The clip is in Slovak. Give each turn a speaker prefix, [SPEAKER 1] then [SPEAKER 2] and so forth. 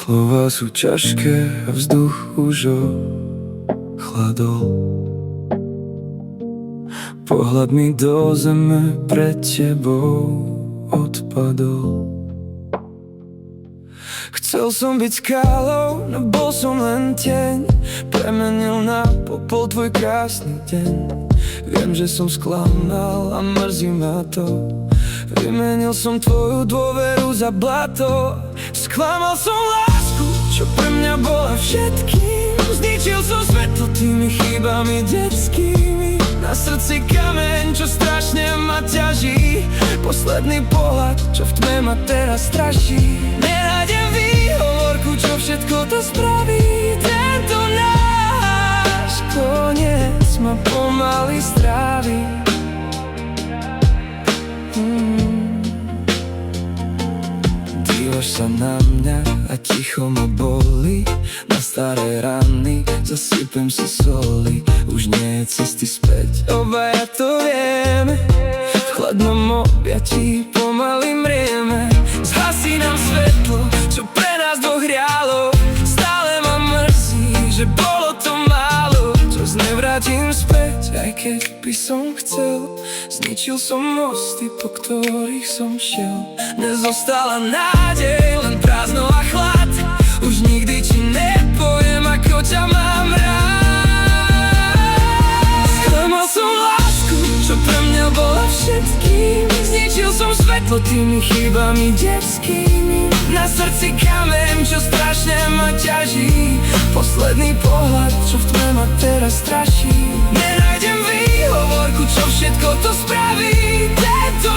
[SPEAKER 1] Slova sú ťažké a vzduch už ochladol. Pohľad mi do zeme pred tebou odpadol. Chcel som byť skálou, no bol som len tieň. Premenil na popol tvoj krásny deň. Viem, že som sklamal a mrzí ma to. Vymenil som tvoju dôveru za blato. Sklamal som lásku, čo pre mňa bola všetkým. Zničil som svetlo tými chybami detskými. Na srdci kameň, čo strašne ma ťaží. Posledný pohľad, čo v tme ma teraz straší. Nenájdem výhovorku, čo všetko to spraví. Tento náš koniec ma pomaly strávi. Dívaš sa na mňa a ticho ma bolí. Na staré rany zasypem si soli. Už nie je cesty späť, obaja to vieme. V chladnom objatí pomaly mrieme. Zhasí nám svetlo, čo pre nás dvoch hrialo. Stále ma mrzí, že bolo to málo. Čas nevrátim späť, aj keď by som chcel. Zničil som mosty, po ktorých som šiel. Nezostala nádej, len prázdno a chlad. Už nikdy ti nepoviem, ako ťa mám rád. Sklamal som lásku, čo pre mňa bola všetkým. Zničil som svetlo tými chybami detskými. Na srdci kameň, čo strašne ma ťaží. Posledný pohľad, čo v tme ma teraz straší. Nenájdem výhovorku, čo všetko to spraví. Tento